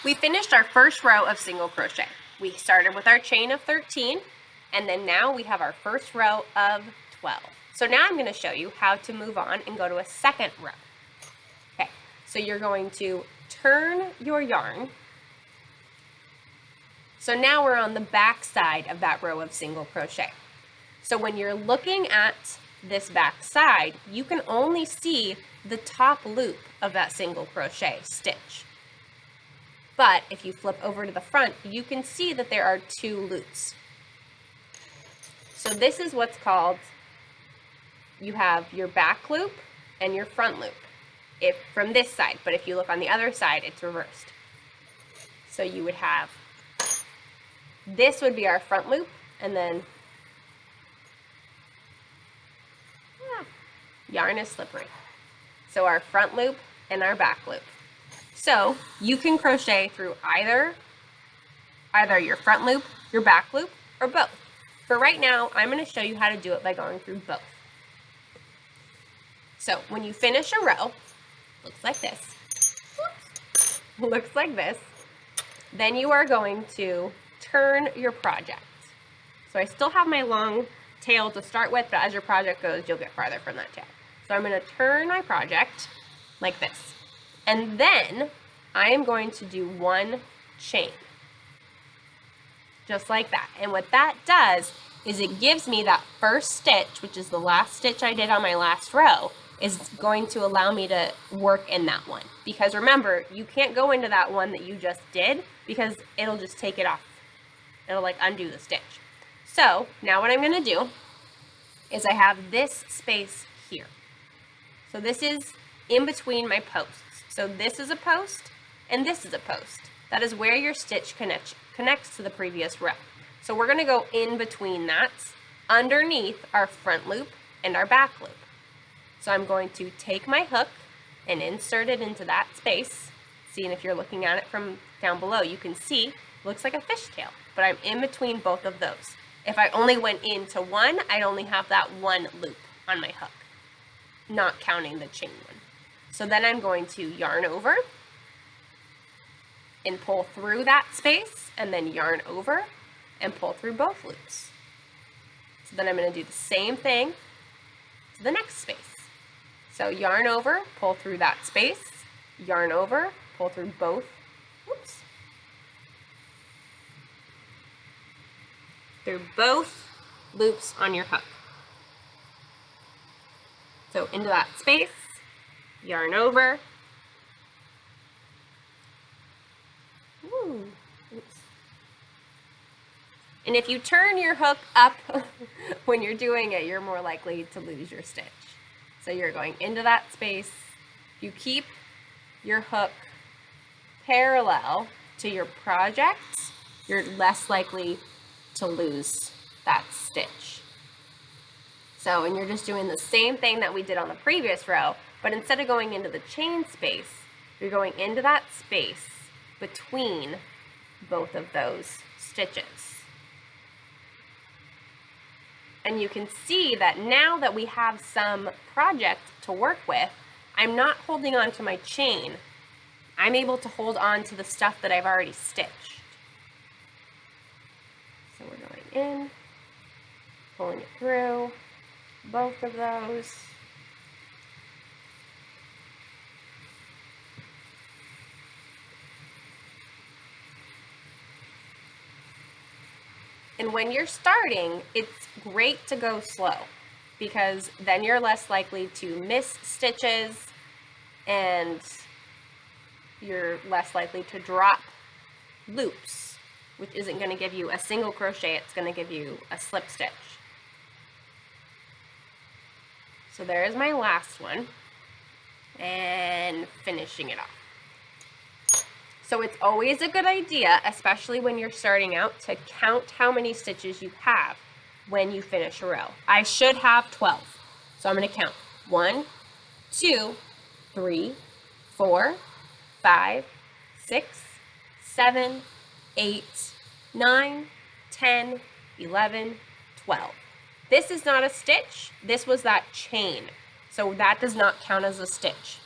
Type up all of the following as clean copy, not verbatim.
We finished our first row of single crochet. We started with our chain of 13, and then now we have our first row of 12. So now I'm going to show you how to move on and go to a second row. Okay, so you're going to turn your yarn. So now we're on the back side of that row of single crochet. So when you're looking at this back side, you can only see the top loop of that single crochet stitch. But if you flip over to the front, you can see that there are two loops. So this is what's called, you have your back loop and your front loop from this side, but if you look on the other side, it's reversed. So you would have, this would be our front loop, and then, yarn is slippery. So our front loop and our back loop. So you can crochet through either your front loop, your back loop, or both. For right now, I'm going to show you how to do it by going through both. So when you finish a row, looks like this. Whoops. Looks like this. Then you are going to turn your project. So I still have my long tail to start with, but as your project goes, you'll get farther from that tail. So I'm going to turn my project like this. And then I am going to do one chain. Just like that. And what that does is it gives me that first stitch, which is the last stitch I did on my last row, is going to allow me to work in that one. Because remember, you can't go into that one that you just did because it'll just take it off. It'll like undo the stitch. So now what I'm going to do is I have this space here. So this is in between my posts. So this is a post and this is a post. That is where your stitch connects to the previous row. So we're going to go in between that, underneath our front loop and our back loop. So I'm going to take my hook and insert it into that space. See, and if you're looking at it from down below, you can see it looks like a fishtail, but I'm in between both of those. If I only went into one, I'd only have that one loop on my hook, not counting the chain one. So then I'm going to yarn over and pull through that space, and then yarn over and pull through both loops. So then I'm going to do the same thing to the next space. So yarn over, pull through that space, yarn over, pull through both, whoops, through both loops on your hook. So into that space, yarn over, oops. And if you turn your hook up when you're doing it, you're more likely to lose your stitch. So you're going into that space. You keep your hook parallel to your project, you're less likely to lose that stitch. So, and you're just doing the same thing that we did on the previous row, but instead of going into the chain space, you're going into that space between both of those stitches. And you can see that now that we have some project to work with, I'm not holding on to my chain. I'm able to hold on to the stuff that I've already stitched. So we're going in, pulling it through, both of those. And when you're starting, it's great to go slow because then you're less likely to miss stitches and you're less likely to drop loops, which isn't going to give you a single crochet, it's going to give you a slip stitch. So there's my last one and finishing it off. So it's always a good idea, especially when you're starting out, to count how many stitches you have when you finish a row. I should have 12. So I'm going to count 1, 2, 3, 4, 5, 6, 7, 8, 9, 10, 11, 12. This is not a stitch. This was that chain. So that does not count as a stitch.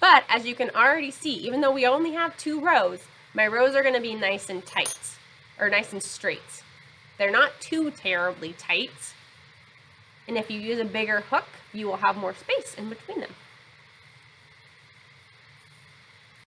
But But as you can already see, even though we only have 2 rows, my rows are going to be nice and tight, or nice and straight. They're not too terribly tight. And if you use a bigger hook, you will have more space in between them.